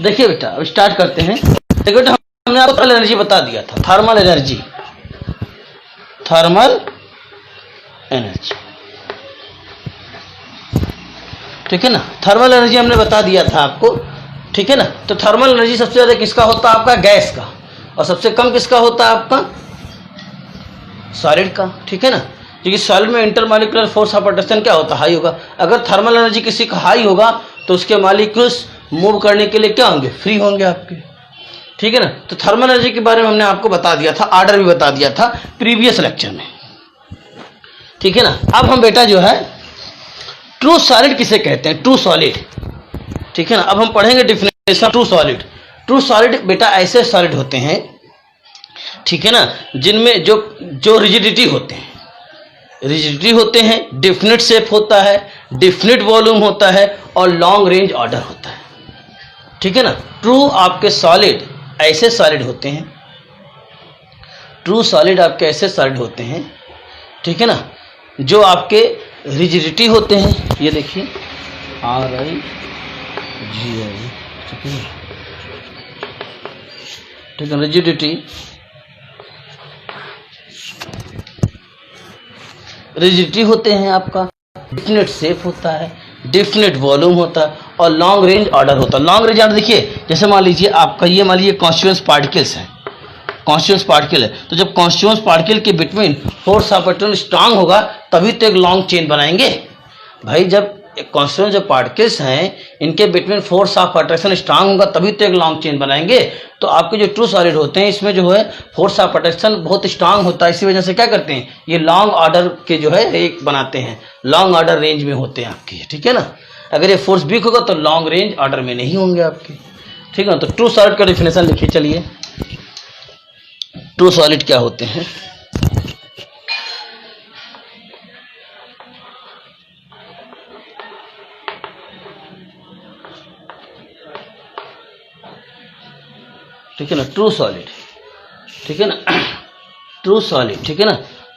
देखिए बेटा अब स्टार्ट करते हैं। देखिए बेटा हमने आपको थर्मल एनर्जी बता दिया था, थर्मल एनर्जी, थर्मल एनर्जी, ठीक है ना। थर्मल एनर्जी हमने बता दिया था आपको, ठीक है ना। तो थर्मल एनर्जी सबसे ज्यादा किसका होता है? आपका गैस का। और सबसे कम किसका होता है? आपका सॉलिड का, ठीक है ना। क्योंकि सॉलिड में इंटरमॉलिक्यूलर फोर्स ऑफ अट्रैक्शन क्या होता है? हाई होगा। अगर थर्मल एनर्जी किसी का हाई होगा तो उसके मॉलिक्यूल्स मूव करने के लिए क्या होंगे? फ्री होंगे आपके, ठीक है ना। तो थर्मल एनर्जी के बारे में हमने आपको बता दिया था, ऑर्डर भी बता दिया था प्रीवियस लेक्चर में, ठीक है ना। अब हम बेटा जो है ट्रू सॉलिड किसे कहते हैं? ट्रू सॉलिड, ठीक है ना। अब हम पढ़ेंगे definition true solid. True solid बेटा ऐसे सॉलिड होते हैं, ठीक है ना, जिनमें जो रिजिडिटी होते हैं, रिजिडिटी होते हैं, डिफिनिट शेप होता है, डिफिनिट वॉल्यूम होता है और लॉन्ग रेंज ऑर्डर होता है, ठीक है ना। ट्रू आपके सॉलिड ऐसे सॉलिड होते हैं, ट्रू सॉलिड आपके ऐसे सॉलिड होते हैं, ठीक है ना, जो आपके रिजिडिटी होते हैं। ये देखिए RIGI, ठीक है, रिजिडिटी, रिजिडिटी होते हैं आपका, डिफिनिट शेप होता है, डिफिनिट वॉल्यूम होता है और लॉन्ग रेंज ऑर्डर होता है। लॉन्ग रेंज ऑर्डर देखिए, जैसे मान लीजिए आपका ये मान लीजिए कॉन्स्टिट्यूएंस पार्टिकल्स है, कॉन्स्टिट्यूएंस पार्टिकल है, तो जब कॉन्स्टिट्यूएंस पार्टिकल के between force of attraction strong होगा तभी तो एक लॉन्ग चेन बनाएंगे भाई। जब कॉन्स्टिट्यूएंस जो पार्टिकल्स हैं इनके between force of attraction strong होगा तभी तो एक लॉन्ग चेन बनाएंगे। तो आपके जो ट्रू सॉलिड होते हैं इसमें जो है फोर्स ऑफ अट्रैक्शन बहुत स्ट्रांग होता है, इसी वजह से क्या करते हैं ये लॉन्ग ऑर्डर के जो है एक बनाते हैं, लॉन्ग ऑर्डर रेंज में होते हैं आपके, ठीक है ना। अगर ये फोर्स वीक होगा तो लॉन्ग रेंज ऑर्डर में नहीं होंगे आपके, ठीक है ना। तो ट्रू सॉलिड का डिफिनेशन लिखिए, चलिए ट्रू सॉलिड क्या होते हैं। ठीक है ना, ट्रू सॉलिड, ठीक है ना, ट्रू सॉलिड, ठीक है ना।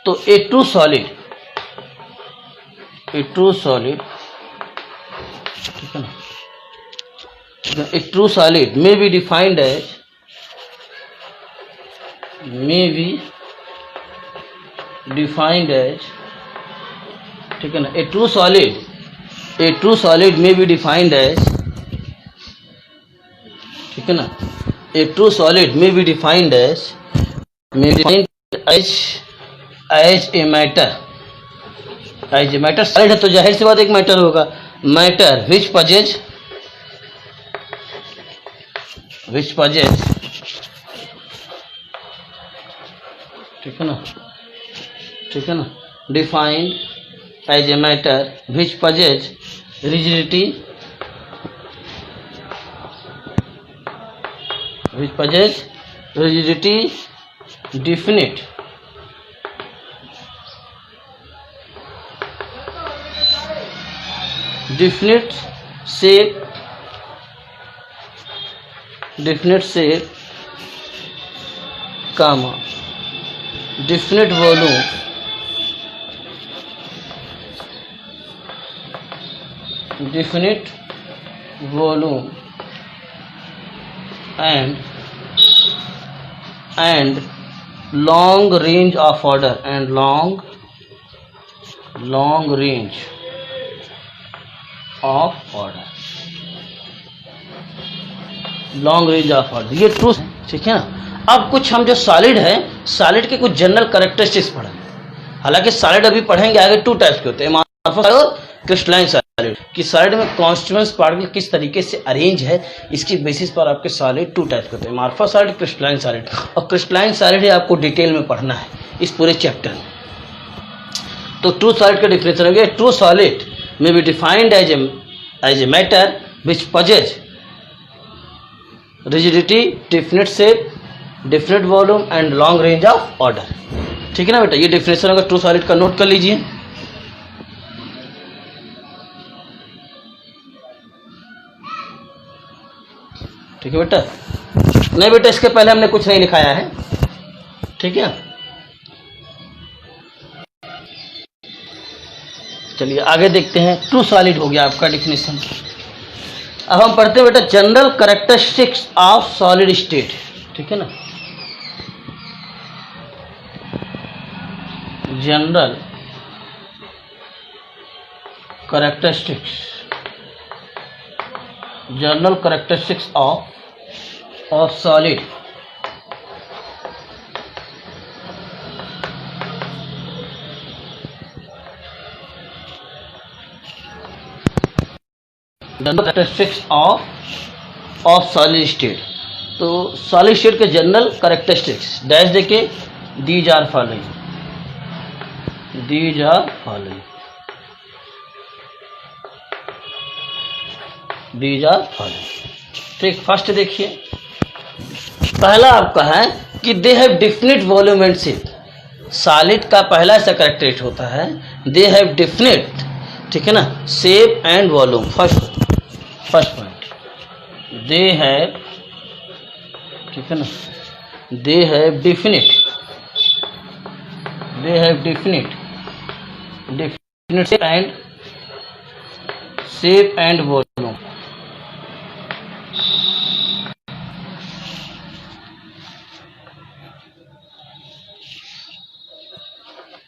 तो a true solid, a true solid, ठीक है ना, a true solid may be defined as, may be defined as, ठीक है ना, a true solid may be defined as, ठीक है ना, a true solid may be defined as as a matter, as a matter solid है तो जाहिर सी बात एक मैटर होगा, matter which possess, ठीक है ना, ठीक है ना, defined as a matter which possesses rigidity, which possesses rigidity, definite, definite shape, definite shape, comma, definite volume, definite volume and long range of order, and long range of order, long range of order, ये true, ठीक है ना। अब कुछ हम जो solid है, solid के कुछ जनरल कैरेक्टरिस्टिक्स पढ़े, हालांकि सॉलिड अभी पढ़ेंगे आगे, टू टाइप्स के होते हैं, अमार्फस और क्रिस्टलाइन सॉलिड। कि सॉलिड में कॉन्स्टिट्यूएंट्स पार्टिकल किस तरीके से अरेंज है इसकी बेसिस पर आपके सॉलिड टू टाइप्स के होते हैं, अमार्फस सॉलिड, क्रिस्टलाइन सॉलिड। और क्रिस्टलाइन सॉलिड ही आपको डिटेल में पढ़ना है इस पूरे चैप्टर में। तो ट्रू सॉलिड का डिफिनेशन हो गया, ट्रू सॉलिड में be defined as a matter which possesses rigidity, definite shape, definite volume and long range of order, ठीक है ना बेटा। ये डिफिनेशन अगर ट्रू सॉलिड का नोट कर लीजिए। ठीक है बेटा, नहीं बेटा इसके पहले हमने कुछ नहीं लिखाया है, ठीक है। चलिए आगे देखते हैं। ट्रू सॉलिड हो गया आपका डिफिनेशन। अब हम पढ़ते हैं बेटा general characteristics of solid state, ठीक है ना। General characteristics of solid. General characteristics of solid state. तो सॉलिड स्टेट के जनरल कैरेक्टरिस्टिक्स डैश देके दीज आर फॉलोइंग, ठीक। फर्स्ट देखिए, पहला आपका है कि they have definite volume and shape. Solid का पहला ऐसा कैरेक्टरिस्टिक होता है दे हैव डिफिनिट, ठीक है ना, shape and volume. First point they have, ठीक है ना, they have definite shape and volume.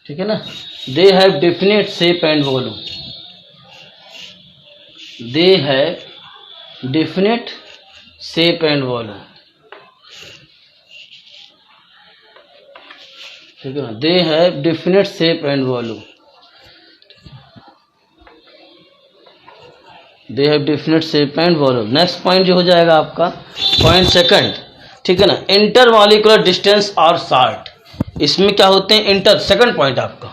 ठीक है ना, they have definite shape and volume, they have definite shape and volume, ठीक है ना, they have definite shape and volume, they have definite shape and volume. Next point जो हो जाएगा आपका पॉइंट सेकंड, ठीक है ना, इंटर मॉलिक्यूलर डिस्टेंस और शार्ट। इसमें क्या होते हैं इंटर, सेकंड पॉइंट आपका,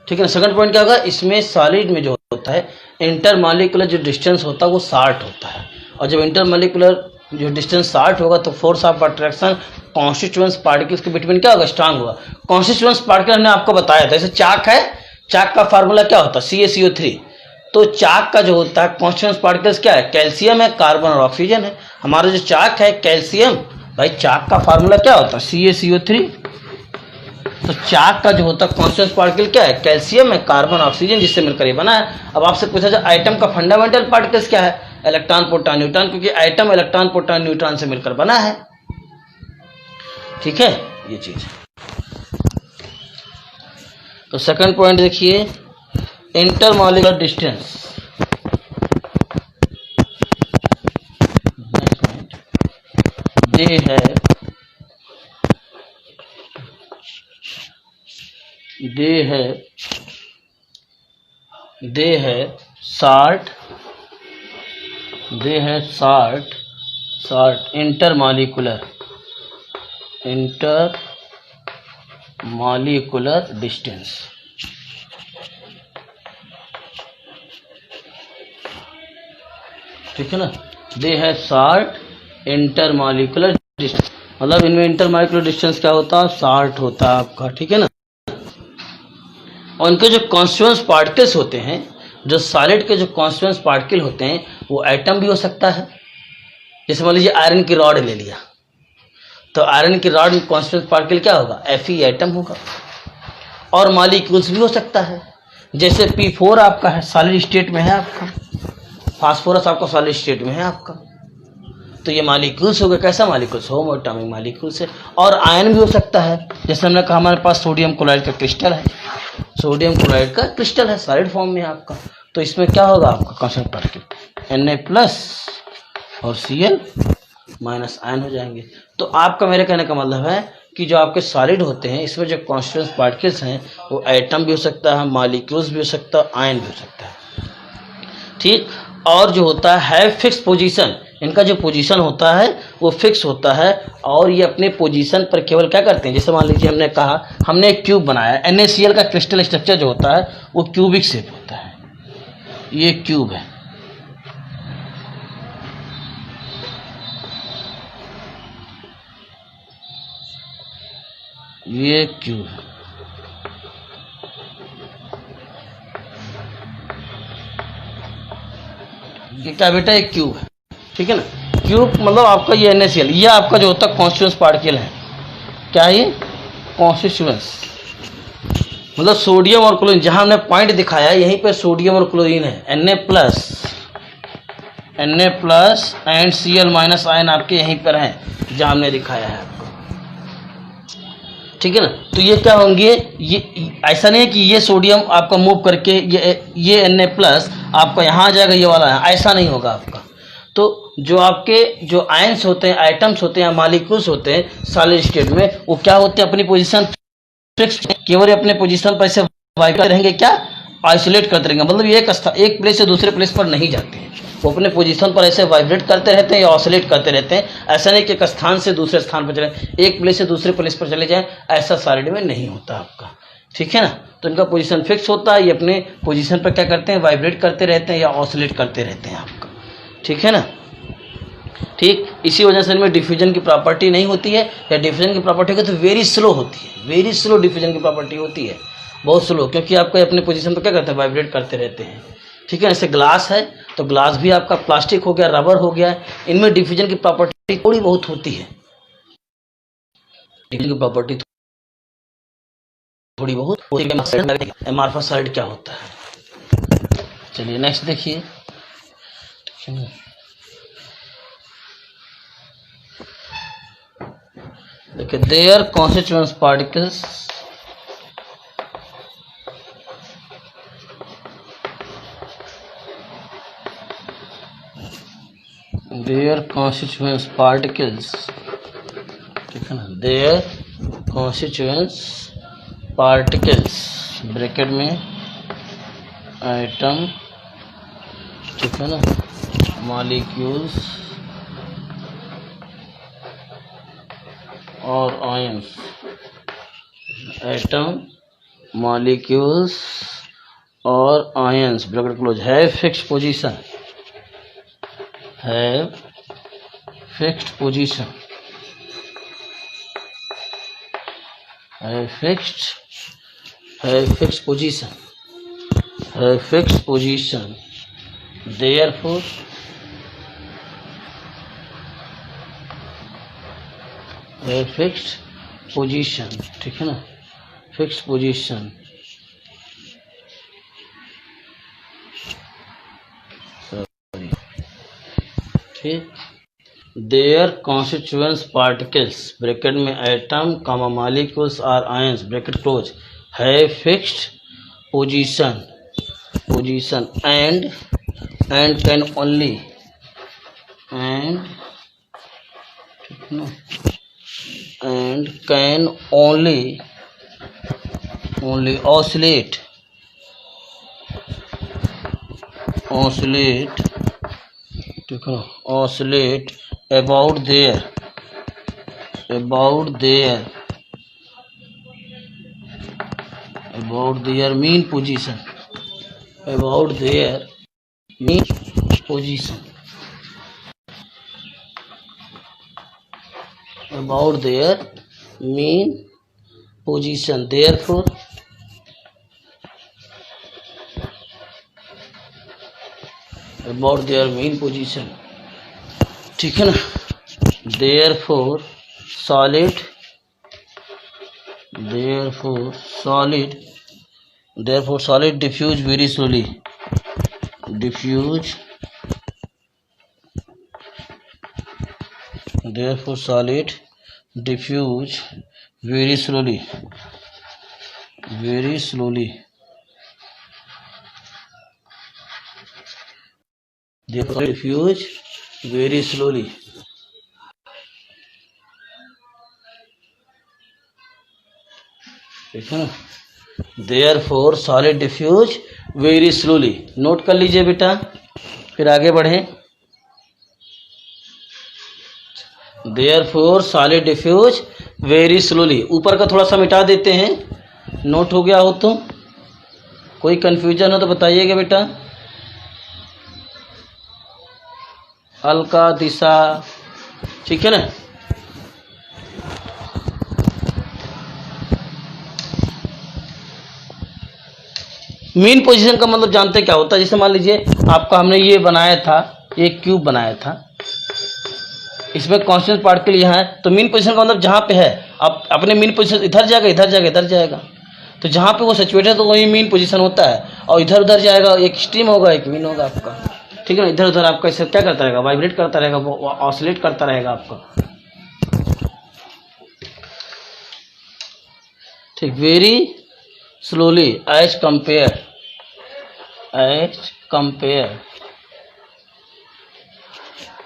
ठीक है ना। सेकंड पॉइंट क्या होगा, इसमें सॉलिड में जो होता है इंटर मॉलिक्यूलर जो डिस्टेंस होता है वो शार्ट होता है, और जब इंटर मॉलिक्यूलर जो डिस्टेंस शार्ट होगा तो force of attraction constituents particles के बिटवीन क्या होगा, स्ट्रांग होगा। कॉन्स्टिट्यूएंट्स पार्टिकल हमने आपको बताया था, जैसे चाक है, चाक का फार्मूला क्या होता है CaCO3। तो चाक का जो होता है कॉन्स्टिट्यूएंट्स पार्टिकल्स क्या है, कैल्शियम है, कार्बन और ऑक्सीजन है। हमारा जो चाक है कैल्शियम, भाई चाक का फार्मूला क्या होता है CaCO3। तो चाक का जो होता है कॉन्स्टिट्यूएंट्स पार्टिकल क्या है, कैल्शियम है, कार्बन, ऑक्सीजन, जिससे मिलकर ये बना है। अब आपसे पूछा जाए आइटम का फंडामेंटल पार्टिकल्स क्या है, इलेक्ट्रॉन, प्रोटॉन, न्यूट्रॉन, क्योंकि आइटम इलेक्ट्रॉन, प्रोटॉन, न्यूट्रॉन से मिलकर बना है, ठीक है, ये चीज। तो सेकंड पॉइंट देखिए, इंटरमॉलिक्यूलर डिस्टेंस। दे है शार्ट इंटरमॉलिक्यूलर डिस्टेंस, ठीक है ना। दे है शार्ट इंटरमॉलिक्यूलर डिस्टेंस, मतलब इनमें इंटरमॉलिक्यूलर डिस्टेंस क्या होता है, शार्ट होता है आपका, ठीक है ना। और उनके जो कॉन्स्टिट्यूएंट्स पार्टिकल्स होते हैं, जो सॉलिड के जो कॉन्स्टिट्यूएंट्स पार्टिकल होते हैं वो एटम भी हो सकता है। जैसे मान लीजिए आयरन की रॉड ले लिया, तो आयरन की रॉड में कॉन्स्टिट्यूएंट पार्टिकल क्या होगा, Fe एटम होगा। और मॉलिक्यूल्स भी हो सकता है, जैसे P4 आपका है सॉलिड स्टेट में है आपका, फास्फोरस आपका सॉलिड स्टेट में है आपका, तो ये मॉलिक्यूल्स हो गए। कैसा मॉलिक्यूल्स, होमो एटॉमिक मॉलिक्यूल्स है। और आयन भी हो सकता है, जैसे हमने कहा हमारे पास सोडियम क्लोराइड का क्रिस्टल है, सोडियम क्लोराइड का क्रिस्टल है, सॉलिड फॉर्म में आपका। तो इसमें क्या होगा आपका कॉन्स्टिट्यूएंट पार्टिकल Na+ और Cl- आयन हो जाएंगे। तो आपका मेरे कहने का मतलब है कि जो आपके सॉलिड होते हैं इसमें जो कॉन्स्टिट्यूएंट पार्टिकल्स हैं वो एटम भी हो सकता है, मॉलिक्यूल्स भी हो सकता है, आयन भी हो सकता है, ठीक। और जो होता है फिक्स पोजीशन, इनका जो पोजीशन होता है वो फिक्स होता है, और ये अपने पोजीशन पर केवल क्या करते हैं, जैसे मान लीजिए हमने कहा हमने एक क्यूब बनाया, NaCl का क्रिस्टल स्ट्रक्चर जो होता है वो क्यूबिक शेप होता है, ये क्यूब है, ये क्यूब है, ये क्या बेटा, एक क्यूब है, ठीक है ना। क्यूब मतलब आपका ये NaCl, ये आपका जो होता है कॉन्स्टिट्यूएंट्स पार्टिकल है, क्या है ये कॉन्स्टिट्यूएंट्स, मतलब सोडियम और क्लोरीन। जहां हमने पॉइंट दिखाया है यहीं पे सोडियम और क्लोरीन है, Na+ Na plus and Cl minus ion आपके यहीं पर हैं जहाँ हमने दिखाया है आपको, ठीक है ना। तो ये क्या होंगे, ये ऐसा नहीं है कि ये सोडियम आपका मूव करके ये Na प्लस आपका यहाँ आ जाएगा, ये वाला है, ऐसा नहीं होगा आपका। तो जो आपके जो आयंस होते हैं, आइटम्स होते हैं, मालिक्यूल्स होते हैं सॉलिड स्टेट में, वो क्या होते हैं, अपनी पोजीशन फिक्स, केवल अपने पोजीशन पर ऐसे वाइब्रेट रहेंगे, क्या आइसोलेट करते रहेंगे, मतलब एक प्लेस से दूसरे प्लेस पर नहीं जाते हैं, वो अपने पोजीशन पर ऐसे वाइब्रेट करते रहते हैं या ऑसिलेट करते रहते हैं। ऐसा नहीं कि एक स्थान से दूसरे स्थान पर चले, एक प्लेस से दूसरे प्लेस पर चले जाएं, ऐसा सॉलिड में नहीं होता आपका, ठीक है ना। तो इनका पोजीशन फिक्स होता है, ये अपने पोजीशन पर क्या करते हैं, वाइब्रेट करते रहते हैं या ऑसिलेट करते रहते हैं आपका, ठीक है ना। ठीक, इसी वजह से इनमें डिफ्यूजन की प्रॉपर्टी नहीं होती है, या डिफ्यूजन की प्रॉपर्टी होती है तो वेरी स्लो होती है, वेरी स्लो डिफ्यूजन की प्रॉपर्टी होती है, बहुत स्लो, क्योंकि आपको अपने पोजीशन पर क्या करते हैं, वाइब्रेट करते रहते हैं, ठीक है। जैसे ग्लास है तो ग्लास भी आपका प्लास्टिक हो गया, रबर हो गया, इनमें डिफ्यूजन की प्रॉपर्टी थोड़ी बहुत होती है, डिफ्यूजन की प्रॉपर्टी थोड़ी बहुत होती है। एमार्फस सॉलिड क्या होता है, चलिए नेक्स्ट देखिए, देखिए their constituent particles their constituents particles, ठीक है ना, their constituents particles ब्रैकेट में आइटम, ठीक है ना, मॉलिक्यूल्स और आयंस, एटम मॉलिक्यूल्स और आयंस ब्रैकेट क्लोज, है fix position, have fixed position, have fixed position, therefore have fixed position, ठीक है ना, fixed position, their constituents particles bracket में एटम कामा मॉलिक्यूल्स और आयंस ब्रैकेट क्लोज है fixed position and can only oscillate ठीक है ना, oscillate about their mean position, therefore about their mean position, ठीक है ना, therefore solid diffuse very slowly, therefore solid diffuse very slowly, therefore diffuse very slowly, ठीक है ना, therefore solid diffuse very slowly, note कर लीजिए बेटा, फिर आगे बढ़ें। therefore solid diffuse very slowly, ऊपर का थोड़ा सा मिटा देते हैं, नोट हो गया हो तो, कोई कंफ्यूजन हो तो बताइएगा बेटा। हल्का दिशा, ठीक है ना। मीन पोजीशन का मतलब जानते क्या होता है, जैसे मान लीजिए आपका हमने ये बनाया था, एक क्यूब बनाया था, इसमें कांस्टेंट पार्टिकल यहाँ है, तो मीन पोजीशन का मतलब जहाँ पे है, आप अपने मीन पोजीशन इधर जाएगा, तो जहाँ पे वो सिचुएटेड है तो वही मीन पोजीशन होता है, और इधर उधर जाएगा, एक एक्सट्रीम होगा एक मीन होगा आपका, ठीक है ना, इधर उधर आपका इसे क्या करता रहेगा, वाइब्रेट करता रहेगा, वो ऑसिलेट करता रहेगा आपका। ठीक, very slowly as compare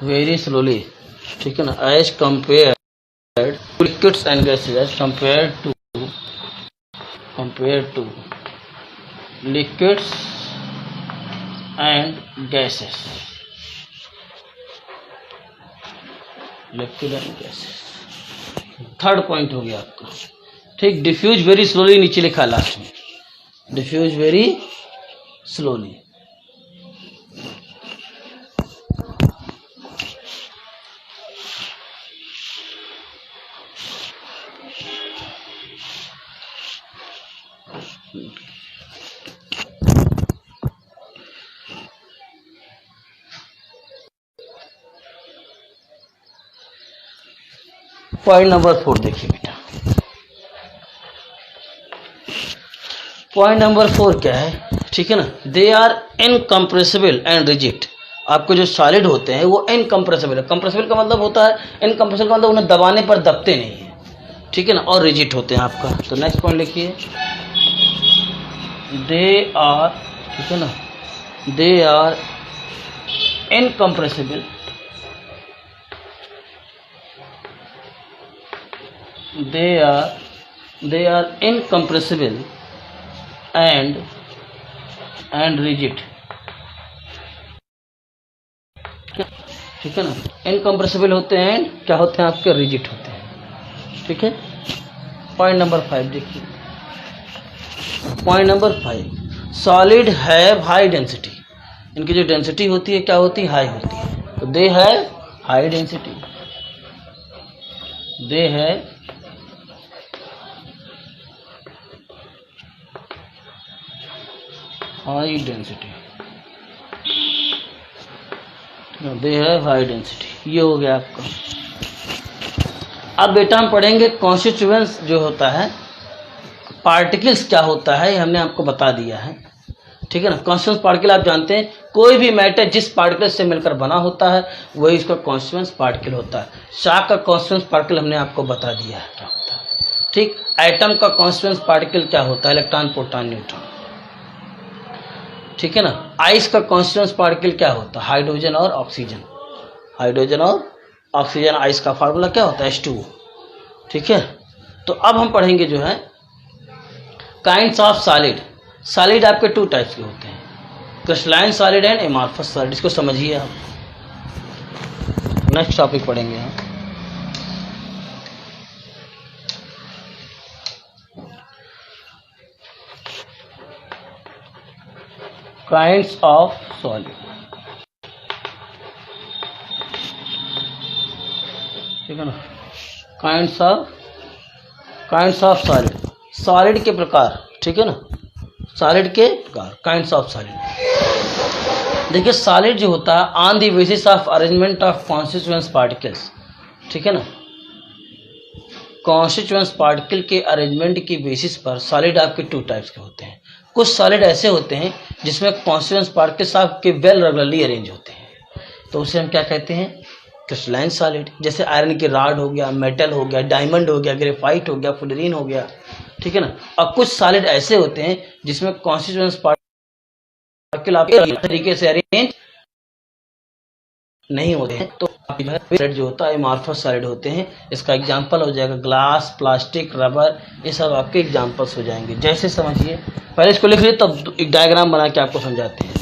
very slowly, ठीक है ना, as compare liquids and gases, as compare to liquids and gases, liquid and gases. Third point हो गया आपका। ठीक, डिफ्यूज वेरी स्लोली नीचे लिखा लास्ट में, diffuse very slowly. Point number 4 देखिए बेटा, पॉइंट नंबर 4 क्या है, ठीक है ना, they are incompressible and rigid. आपको जो सॉलिड होते हैं वो इनकम्प्रेसिबल है, कंप्रेसिबल का मतलब होता है, इनकम्प्रेसिबल का मतलब उन्हें दबाने पर दबते नहीं है, ठीक है ना, और रिजिड होते हैं आपका। तो नेक्स्ट पॉइंट लिखिए, दे आर, ठीक है ना, they are incompressible they are incompressible and rigid, ठीक है ना, इनकम्प्रेसिबल होते हैं एंड क्या होते हैं आपके, रिजिड होते हैं। ठीक है, पॉइंट नंबर 5 देखिए, point number 5, solid have high density. इनकी जो डेंसिटी होती है क्या होती है, हाई होती है। तो they have high density, they have high density, they have high density. ये हो गया आपका। अब बेटा हम पढ़ेंगे कॉन्स्टिट्यूएंट्स जो होता है, पार्टिकल्स क्या होता है, हमने आपको बता दिया है, ठीक है ना। कॉन्स्टिट्यूएंट्स पार्टिकल आप जानते हैं, कोई भी मैटर जिस पार्टिकल से मिलकर बना होता है वही इसका कॉन्स्टिट्यूएंट्स पार्टिकल होता है। शाख का कॉन्स्टिट्यूएंट्स पार्टिकल हमने आपको बता दिया है क्या होता है। ठीक, एटम का कॉन्स्टिट्यूएंट्स पार्टिकल क्या होता है, इलेक्ट्रॉन, प्रोटॉन, न्यूट्रॉन, ठीक है ना। आइस का कॉन्स्टिट्यूएंट्स पार्टिकल क्या होता है, हाइड्रोजन और ऑक्सीजन, हाइड्रोजन और ऑक्सीजन। आइस का फार्मूला क्या होता है, H2O, ठीक है। तो अब हम पढ़ेंगे जो है काइंड्स ऑफ सॉलिड। सॉलिड आपके 2 टाइप्स के होते हैं, crystalline solid and amorphous solid. इसको समझिए आप, नेक्स्ट टॉपिक पढ़ेंगे हम। काइंड्स ऑफ सॉलिड, ठीक है ना, काइंड्स ऑफ सॉलिड, सॉलिड के प्रकार, ठीक है ना, सॉलिड के प्रकार, काइंड्स ऑफ सॉलिड। देखिए सॉलिड जो होता है on the basis of arrangement of constituents particles, ठीक है ना, कॉन्स्टिट्यूएंट्स पार्टिकल के अरेंजमेंट की बेसिस पर सॉलिड आपके 2 टाइप्स के होते हैं। कुछ सॉलिड ऐसे होते हैं जिसमें कॉन्स्टिट्यूएंट्स पार्टिकल्स आपके वेल रेगुलरली अरेंज होते हैं, तो उसे हम क्या कहते हैं, क्रिस्टलाइन सॉलिड। जैसे आयरन की रॉड हो गया, मेटल हो गया, डायमंड हो गया, ग्रेफाइट हो गया, फुलरीन हो गया, ठीक है ना। और कुछ सॉलिड ऐसे होते हैं जिसमें कॉन्स्टिट्यूएंट्स पार्टिकल आपके तरीके से अरेंज नहीं होते हैं, तो सॉलिड जो होता है एमॉर्फस सॉलिड होते हैं। इसका एग्जांपल हो जाएगा ग्लास, प्लास्टिक, रबर, ये सब आपके एग्जांपल्स हो जाएंगे। जैसे समझिए, पहले इसको लिख लीजिए तब एक डायग्राम बना के आपको समझाते हैं।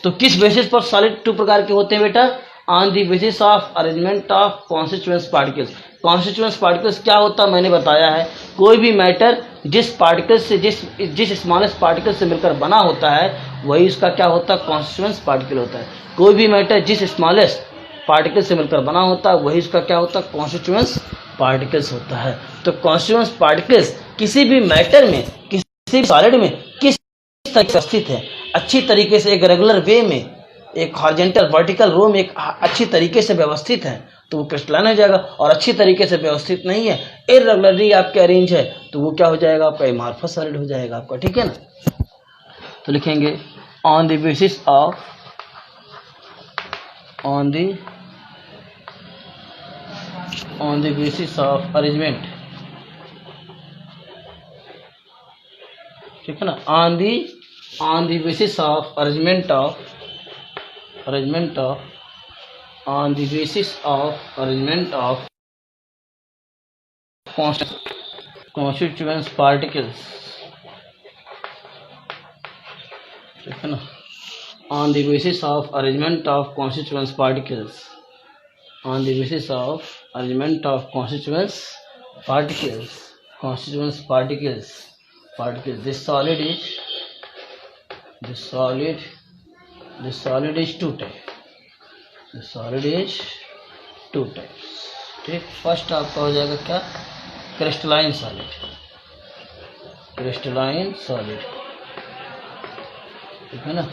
तो किस बेसिस पर सॉलिड 2 प्रकार के होते हैं बेटा, on the basis of arrangement of constituents particles. Constituents particles क्या होता है मैंने बताया है, कोई भी मैटर जिस पार्टिकल से जिस स्मॉलेस्ट पार्टिकल से मिलकर बना होता है वही उसका क्या होता है, कॉन्स्टिट्यूएंट्स पार्टिकल होता है। कोई भी मैटर जिस स्मॉलेस्ट पार्टिकल से मिलकर बना होता है वही उसका क्या होता है, कॉन्स्टिट्यूएंट्स पार्टिकल्स होता है। तो कॉन्स्टिट्यूएंट्स पार्टिकल्स किसी भी मैटर में, किसी भी सॉलिड में किस तरह से स्थित है, अच्छी तरीके से एक रेगुलर वे में, एक हॉरिजॉन्टल वर्टिकल रो में एक अच्छी तरीके से व्यवस्थित है तो वो क्रिस्टलाइन हो जाएगा, और अच्छी तरीके से व्यवस्थित नहीं है, इर्रेगुलरली आपके अरेंज है, तो वो क्या हो जाएगा आपका, एमॉर्फस सॉलिड हो जाएगा आपका, ठीक है ना। तो लिखेंगे on the basis of on the basis of arrangement, ठीक है ना, on the basis of arrangement of on the basis of arrangement of constituent particles, ठीक है ना, on the basis of arrangement of constituent particles, on the basis of arrangement of constituent particles, this solid is two types, this solid is two types, ठीक। First आपका हो जाएगा क्या, crystalline solid, ठीक है ना,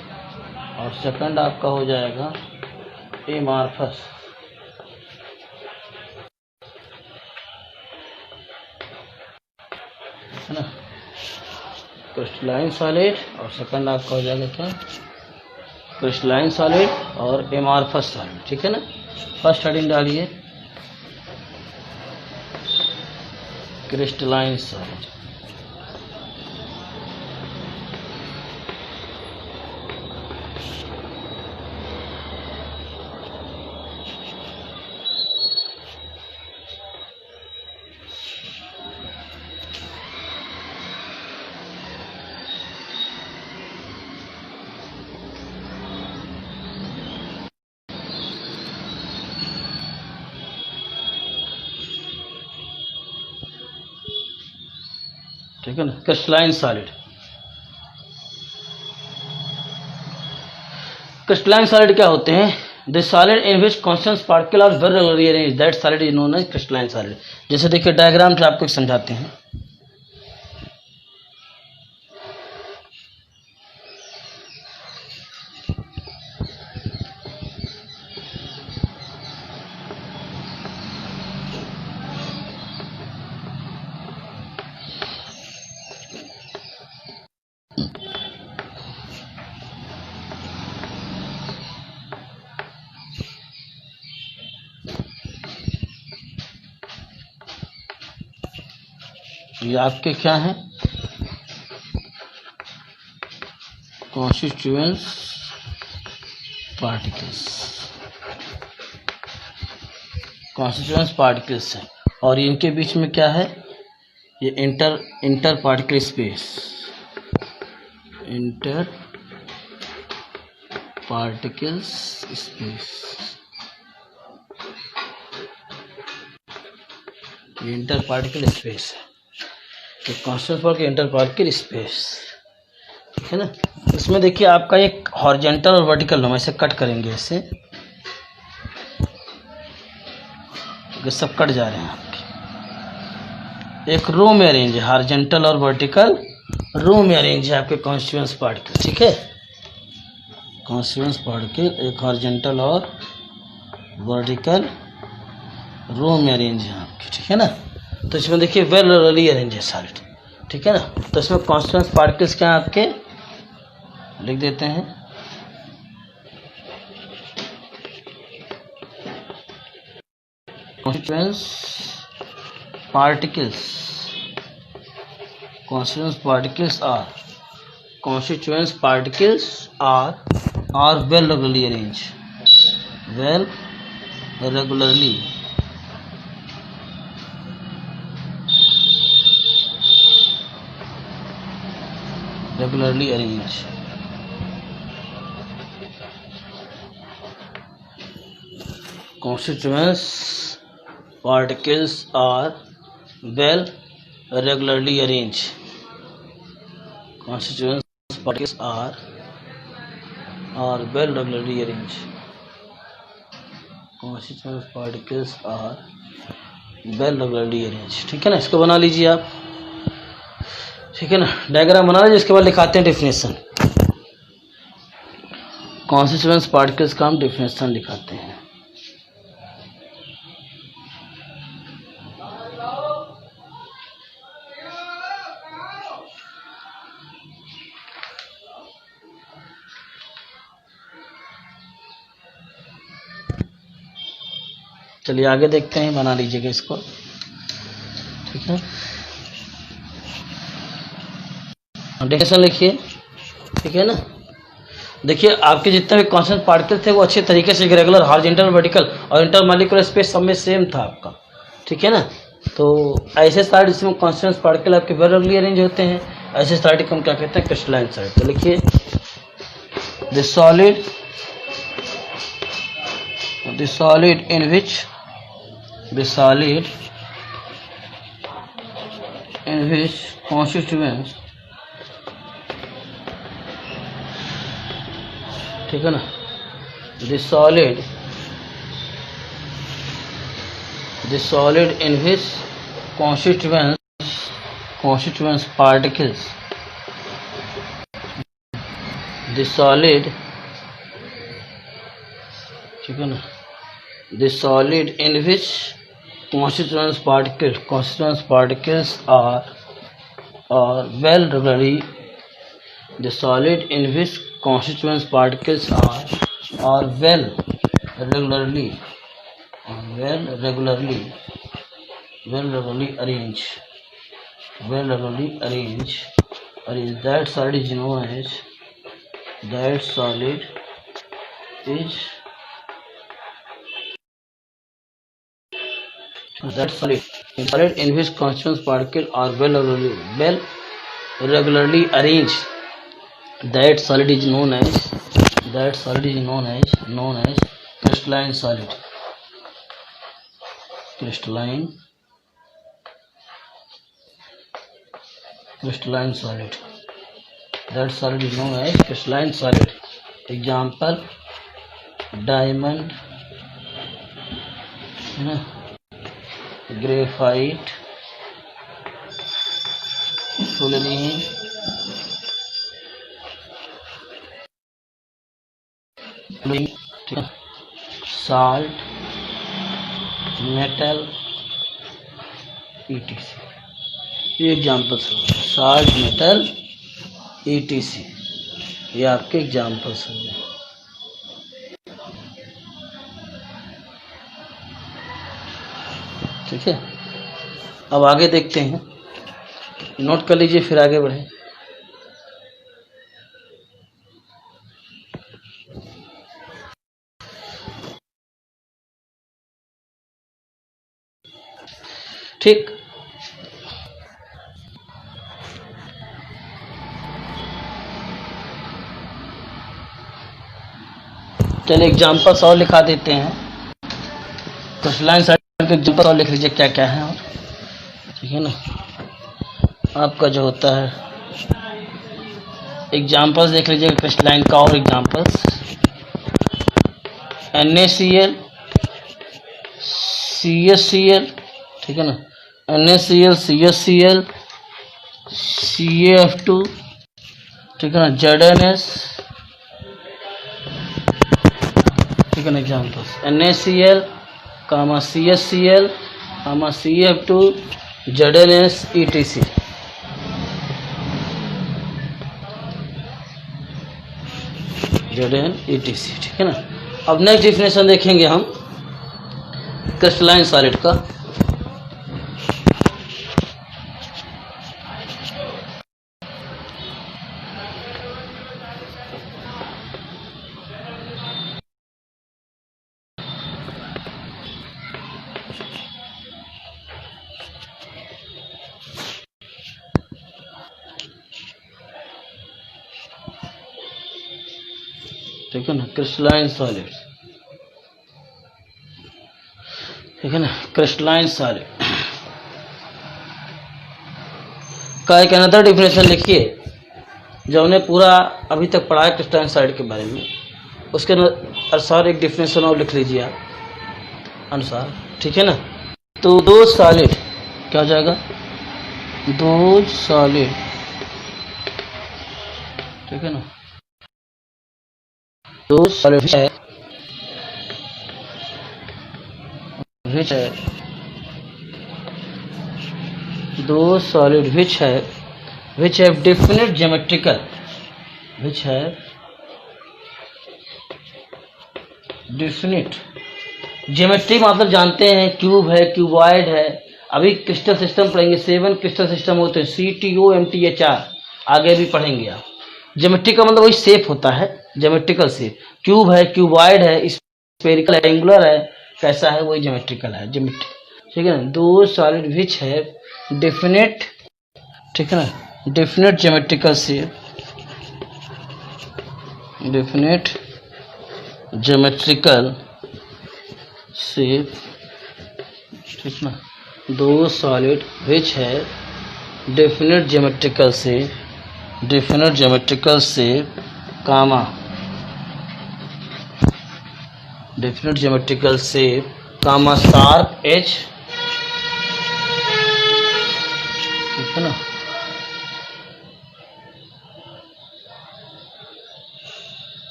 और सेकंड आपका हो जाएगा एमार्फस, है ना, क्रिस्टलाइन सॉलिड और सेकंड आपका हो जाएगा क्या, क्रिस्टलाइन सॉलिड और एमार्फस सॉलिड, ठीक है ना। फर्स्ट हेडिंग डालिए क्रिस्टलाइन सॉलिड, ठीक है ना। क्रिस्टलाइन सॉलिड क्या होते हैं, the solid in which constant particle are very regularly arranged, that solid is known as crystalline solid. जैसे देखिए डायग्राम से आपको समझाते हैं, ये आपके क्या है, कॉन्स्टिट्यूएंट पार्टिकल्स है, और इनके बीच में क्या है, ये इंटर पार्टिकल स्पेस, ये इंटर पार्टिकल स्पेस है, तो कॉन्स्टेंट फॉर के इंटर पार्टिकल स्पेस, ठीक है ना। इसमें देखिए आपका एक हॉरिजॉन्टल और वर्टिकल, हम ऐसे कट करेंगे, ऐसे ये सब कट जा रहे हैं आपके, एक रो में अरेंज है, हॉरिजॉन्टल और वर्टिकल रो में अरेंज है आपके कॉन्स्टिट्यूएंट पार्टिकल, ठीक है, कॉन्स्टिट्यूएंट पार्टिकल एक हॉरिजॉन्टल और वर्टिकल रो में अरेंज है आपके, ठीक है ना। तो इसमें देखिए वेल रेगुलरली अरेंज है सॉलिड, ठीक है ना। तो इसमें कॉन्स्टिट्यूएंट पार्टिकल्स क्या हैं आपके, लिख देते हैं, constituent particles are well regularly arranged, regularly arranged, constituents particles are well regularly arranged, constituents particles are well regularly arranged, constituent particles are well regularly arranged, ठीक है ना। इसको बना लीजिए आप, ठीक है ना, डायग्राम बना लीजिए, इसके बाद लिखाते हैं डेफिनेशन, कॉन्स्टिट्यूएंट पार्टिकल्स का हम डेफिनेशन लिखाते हैं। चलिए आगे देखते हैं, बना लीजिएगा इसको, ठीक है। डेफिनेशन लिखिए, ठीक है ना। देखिए आपके जितने भी कॉन्स्टेंट पार्टिकल थे वो अच्छे तरीके से रेगुलर, हॉरिजॉन्टल, वर्टिकल और इंटरमॉलिक्यूलर स्पेस सब में सेम था आपका, ठीक है ना। तो ऐसे सारे जिसमें कॉन्स्टेंट पार्टिकल आपके वेल रेगुलरली अरेंज होते हैं, ऐसे साइड को हम क्या कहते हैं, क्रिस्टलाइन साइड। तो लिखिए the solid in which constituents, ठीक है ना, the solid in which constituents particles, the solid, ठीक है ना, the solid in which constituents particles are well regularly, the solid in which constituents particles are well regularly arranged, that solid is known as, that solid in which constituents particles are well regularly arranged, that solid is known as crystalline solid. Crystalline solid. That solid is known as crystalline solid. Example: diamond, graphite, fullerene, salt, metal, etc. ये examples हो, salt, metal, etc. ये आपके examples हो गए, ठीक है। अब आगे देखते हैं, नोट कर लीजिए फिर आगे बढ़े। ठीक, चलिए एग्जाम्पल्स और लिखा देते हैं। क्रिस्टलाइन साइड के एग्जाम्पल और लिख लीजिए क्या क्या है, और ठीक है ना। आपका जो होता है एग्जाम्पल्स देख लीजिएगा क्रिस्टलाइन का, और एग्जाम्पल्स NaCl, CaCl, ठीक है ना, NaCl, CaCl, CaF2, ठीक है ना, ZnS, ठीक है ना। Examples NaCl, CaCl, CaF2, ZnS, etc. ठीक है ना। अब नेक्स्ट डिफिनेशन देखेंगे हम क्रिस्टलाइन सॉलिड का। ठीक है ना, क्रिस्टलाइन सॉलिड, ठीक है ना। क्रिस्टलाइन सॉलिड का एक अनदर डिफिनेशन लिखिए, जो हमने पूरा अभी तक पढ़ा है क्रिस्टलाइन सॉलिड के बारे में, उसके अनुसार एक डिफिनेशन और लिख लीजिए आप अनुसार, ठीक है ना। तो दो सॉलिड क्या हो जाएगा, दो सॉलिड, ठीक है ना, दो सॉलिड है those solid which have definite geometrical, which have definite geometry मतलब जानते हैं, क्यूब है, क्यूबॉइड है। अभी क्रिस्टल सिस्टम पढ़ेंगे, 7 क्रिस्टल सिस्टम होते हैं, CTOMTHR, आगे भी पढ़ेंगे आप। ज्योमेट्री का मतलब वही शेप होता है, ज्योमेट्रिकल शेप। क्यूब है, क्यूबॉइड है, स्फेरिकल है, एंगुलर है, कैसा है वही ज्योमेट्रिकल है, ज्योमेट्री, ठीक है ना। Those solid which have definite, ठीक है ना, definite geometrical shape, definite geometrical shape, ठीक ना। Those solid which have definite geometrical shape, definite geometrical shape, comma, definite geometrical shape, comma, sharp edge, ठीक है ना,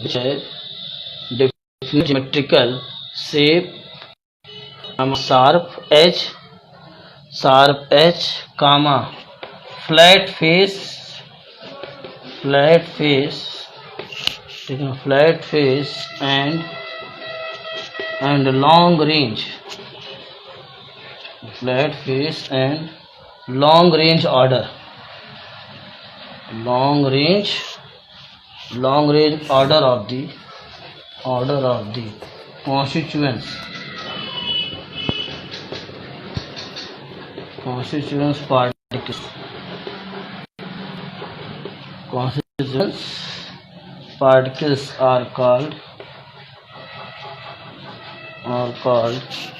which have definite geometrical shape, sharp edge, comma, flat face, ठीक है, flat face and long range, flat face and long range order, long range order of the constituents particles, constituents particles are called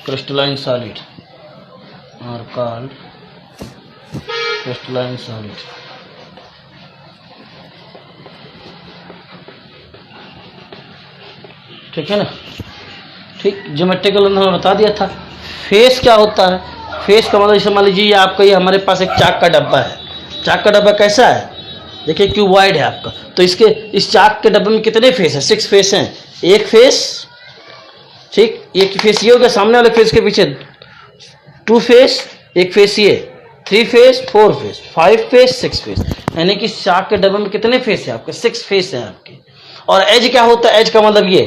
crystalline solid, ठीक है ना। ठीक, geometrical हमने बता दिया था। फेस क्या होता है? फेस का मतलब जैसे मान लीजिए आपका ये हमारे पास एक चाक का डब्बा है। चाक का डब्बा कैसा है? देखिए क्यूबॉइड है आपका, तो इस चाक के डब्बे में कितने फेस हैं? 6 फेस हैं। एक फेस, ठीक, एक फेस ये हो गया, सामने वाले फेस के पीछे 2 फेस, एक फेस ये, 3 फेस, 4 फेस, 5 फेस, 6 फेस, यानी कि चाक के डब्बे में कितने फेस हैं आपके? 6 फेस हैं आपके। और एज क्या होता है? एज का मतलब ये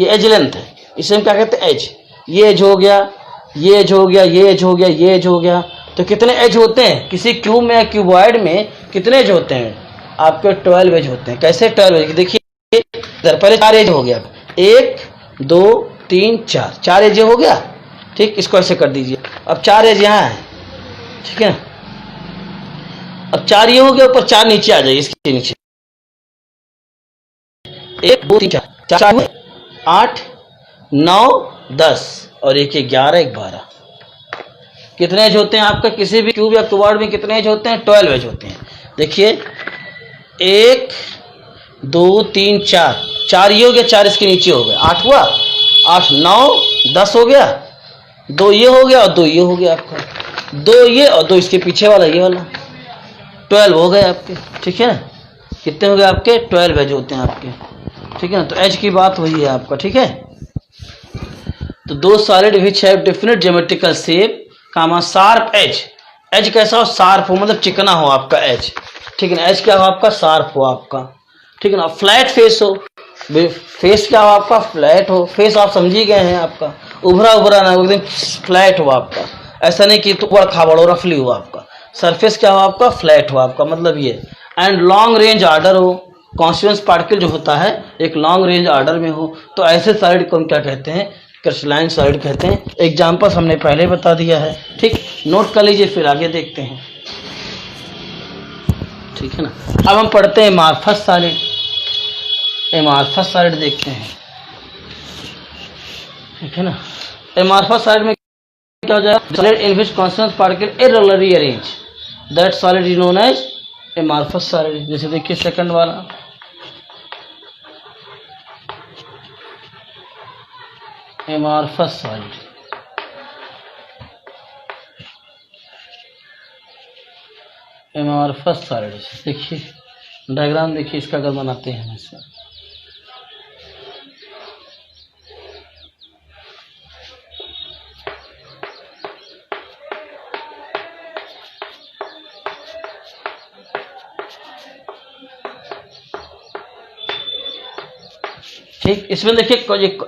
एज लेंथ है, इसे हम क्या कहते हैं? एज। ये एज हो गया, ये एज हो गया, ये एज हो गया, ये एज हो गया। तो कितने एज होते हैं किसी क्यूब में या क्यूबॉइड में? कितने एज होते हैं आपके? 12 एज होते हैं। कैसे 12 एज? देखिए इधर पहले 4 एज हो गया, 1 2 3 4, 4 एज हो गया, ठीक। इसको ऐसे कर दीजिए। अब 4 एज यहाँ है, ठीक है। अब 4 ये हो गया, ऊपर 4 नीचे आ जाइए, इसके नीचे 1 2 3 4, 4 हुए, 8 9 10 और 1 11, 1 12। कितने एज होते हैं आपका किसी भी क्यूब या क्यूबॉइड में? कितने एज होते हैं? 12 एज होते हैं। देखिए 1 2 3 4, 4 ये हो गया, 4 इसके नीचे हो गया, 8 हुआ, 8 9 10 हो गया, 2 ये हो गया और 2 ये हो गया आपका, 2 ये और 2 इसके पीछे वाला, ये वाला, 12 हो गए आपके, ठीक है ना। कितने हो गए आपके? 12 एज होते हैं आपके, ठीक है ना। तो एज की बात वही है आपका, ठीक है। तो दो solid which have definite geometrical shape, comma, sharp edge. Edge कैसा हो? शार्प हो, मतलब चिकना हो आपका एज, ठीक है ना। एज क्या हो आपका? शार्प हो आपका, ठीक है ना। फ्लैट फेस हो, फेस क्या हो आपका? फ्लैट हो। फेस आप समझ ही गए हैं आपका, उभरा उभरा ना, एकदम फ्लैट हो आपका, ऐसा नहीं कि तो बड़ा खाबड़ हो, रफली हो आपका। सरफेस क्या हो आपका? फ्लैट हो आपका, मतलब ये। एंड लॉन्ग रेंज ऑर्डर हो, कॉन्स्टिट्यूएंट पार्टिकल जो होता है एक लॉन्ग रेंज ऑर्डर में हो, तो ऐसे सॉलिड को हम क्या कहते हैं? क्रिस्टलाइन सॉलिड कहते हैं। एग्जाम्पल हमने पहले बता दिया है, ठीक, नोट कर लीजिए, फिर आगे देखते हैं, ठीक है ना। अब हम पढ़ते हैं एमार्फस सॉलिड। एमार्फस सॉलिड देखते हैं, ठीक है ना। एमार्फस सॉलिड में क्या हो जाएगा? Solid in which constituent particle irregularly arrange, that solid is known as amorphous solid. जैसे देखिए सेकंड वाला, एमार्फस सॉलिड, एमार्फस सॉलिड। देखिए डायग्राम देखिए इसका, अगर बनाते हैं इसमें, ठीक, इसमें देखिए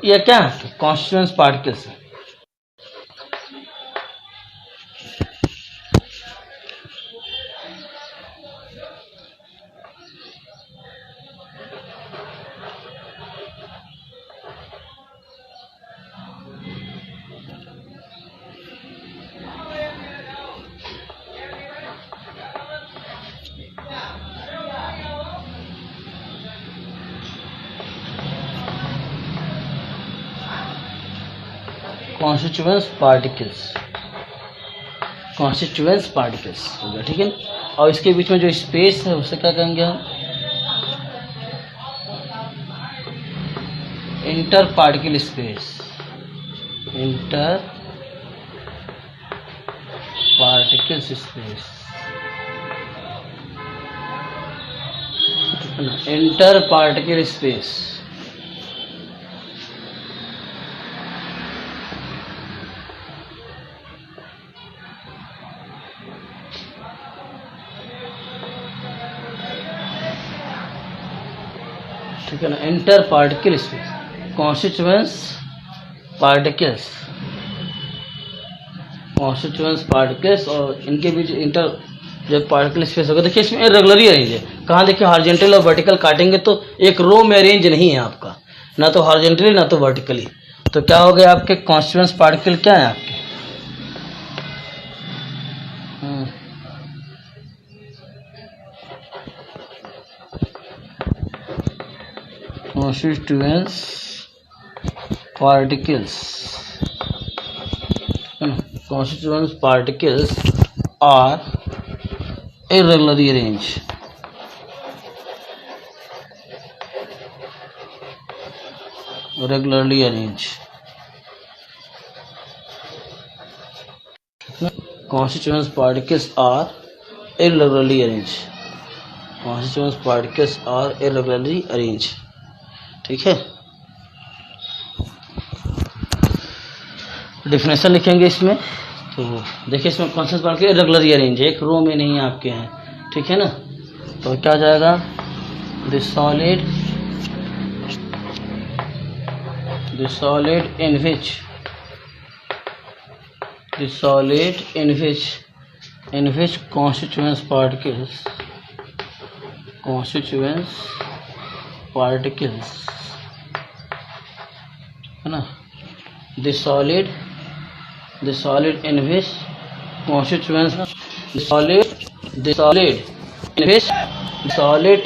ये क्या है, कॉन्स्टिट्यूएंट पार्टिकल्स है। कॉन्स्टिट्यूएंट्स पार्टिकल्स हो गया, ठीक है। और इसके बीच में जो स्पेस है उसे क्या कहेंगे हम, inter particle space, inter particle space, inter particle space. ठीक है ना, inter particle space, constituents particles, constituents particles और इनके बीच इंटर जब पार्टिकल स्पेस होगा। देखिए इसमें इरेगुलरली अरेंज है, कहाँ देखिए हॉरिजॉन्टल और वर्टिकल काटेंगे तो एक रो में अरेंज नहीं है आपका, ना तो हॉरिजॉन्टली ना तो वर्टिकली। तो क्या हो गया आपके कॉन्स्टिट्यूएंट्स पार्टिकल, क्या है आपके constituents particles, constituent particles are irregularly arranged, regularly arranged। constituent particles are irregularly arranged, constituent particles are irregularly arranged, ठीक है। डिफिनेशन लिखेंगे इसमें, तो देखिए इसमें कॉन्स्टिट्यूएंट पार्टिकल इरेगुलरली अरेंज है, एक रो में नहीं आपके हैं, ठीक है ना। तो क्या जाएगा, the solid in which constituent particles है ना, the solid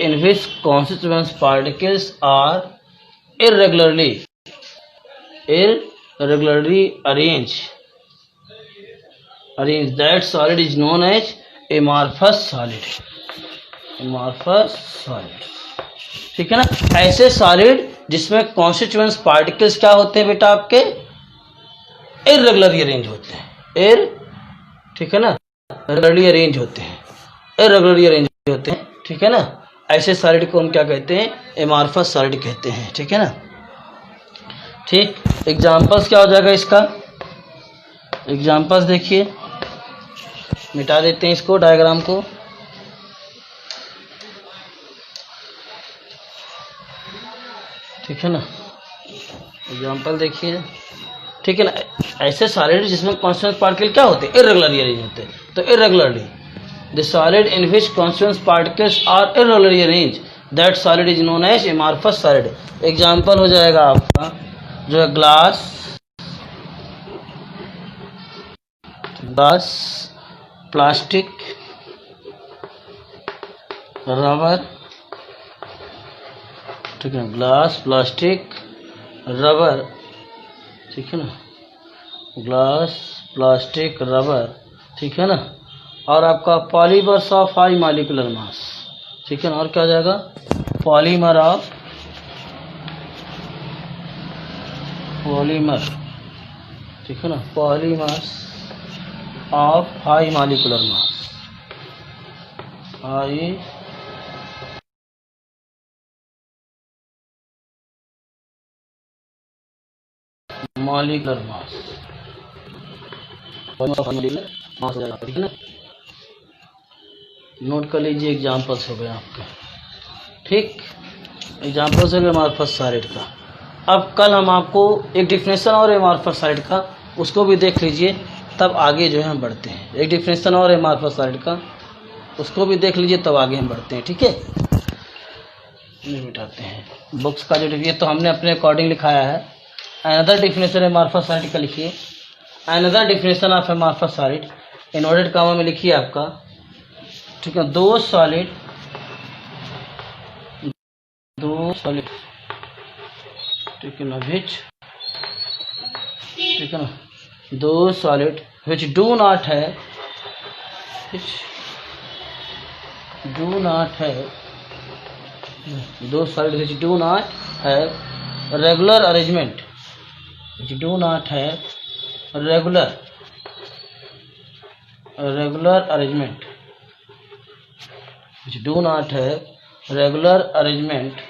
in which constituents particles are irregularly arranged, that solid is known as amorphous solid, ठीक है ना। ऐसे सॉलिड जिसमें कॉन्स्टिट्यूएंट्स पार्टिकल्स क्या होते हैं बेटा आपके, इरेगुलरली अरेंज होते हैं, ठीक है ना, इरेगुलरली अरेंज होते हैं, ठीक है ना। ऐसे सॉलिड को हम क्या कहते हैं, एमॉर्फस सॉलिड कहते हैं, ठीक है ना। ठीक, एग्जांपल्स क्या हो जाएगा इसका, एग्जांपल्स देखिए, मिटा देते हैं इसको डायग्राम को। ठीक है ना, एग्जाम्पल देखिए, ठीक है ना। ऐसे सॉलिड जिसमें कॉन्स्टिट्यूएंट पार्टिकल क्या होते हैं, इरेगुलरली अरेंज होते हैं। तो irregularly, the solid in which constituent particles are irregularly arrange, that solid is known as amorphous solid. Example हो जाएगा आपका जो है ग्लास, प्लास्टिक, रबर, ठीक है, ग्लास, प्लास्टिक, रबर, ठीक है ना, ग्लास, प्लास्टिक, रबर, ठीक है ना। और आपका polymers of high molecular mass, ठीक है ना। और क्या हो जाएगा, पॉलीमर, ठीक है ना, polymers of high molecular mass, high molecular mass, हो जाएगा, ठीक है ना। नोट कर लीजिए, एग्जाम्पल्स हो गए आपके, ठीक, एग्जाम्पल्स हो गए हमारे फर्स्ट सॉलिड का। अब कल हम आपको एक डिफिनेशन और एमार्फस सॉलिड का, उसको भी देख लीजिए, तब आगे जो है हम बढ़ते हैं। एक डिफिनेशन और एमार्फस सॉलिड का, उसको भी देख लीजिए, तब आगे हम बढ़ते हैं। ठीक है, मिटाते हैं बुक्स का जो ये तो हमने अपने अकॉर्डिंग लिखाया है। अनदर डिफिनेशन एमार्फस सॉलिड का लिखिए, another definition of amorphous solid inverted comma में लिखिए आपका। ठीक है, दो सॉलिड ठीक है ना, विच, ठीक है ना, those solid which do not है, विच do not have, those solid which do not have regular arrangement, which do not have regular arrangement, which do not have regular arrangement.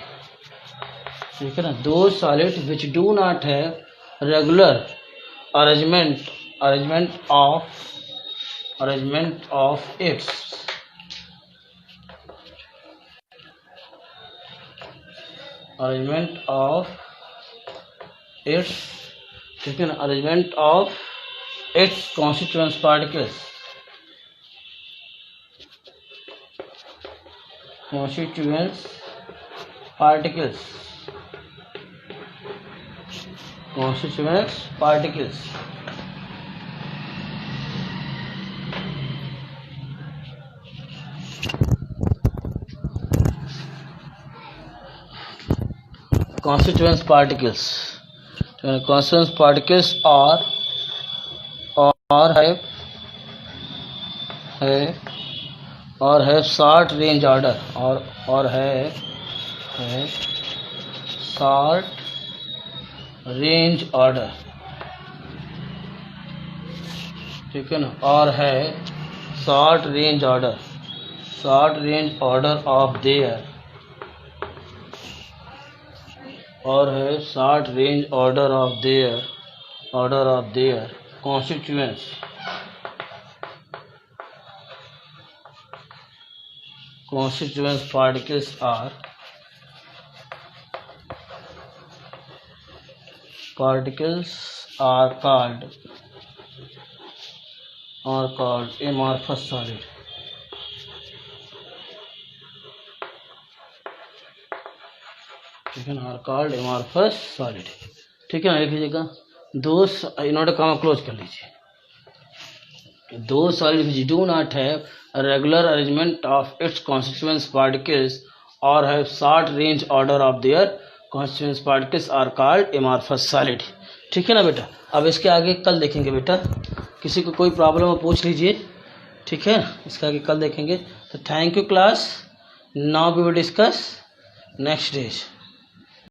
ठीक है ना, those solid which do not have regular arrangement of its ठीक है ना, arrangement of its constituent particles, constituents particles। constituents particles have short range order और है short range order। ठीक है ना, और है short range order of their, और है short range order of their constituents particles are called amorphous solid। ठीक है ना, are called amorphous solid। ठीक है ना, लिख लीजिएगा, दो इन्वर्टेड कॉमा क्लोज कर लीजिए, दो solid which do not have a regular arrangement of its constituent particles or have short range order of their constituent particles are called amorphous solid। ठीक है ना बेटा, अब इसके आगे कल देखेंगे बेटा, किसी को कोई प्रॉब्लम हो पूछ लीजिए। ठीक है, इसके आगे कल देखेंगे। तो thank you class, now we will discuss next days.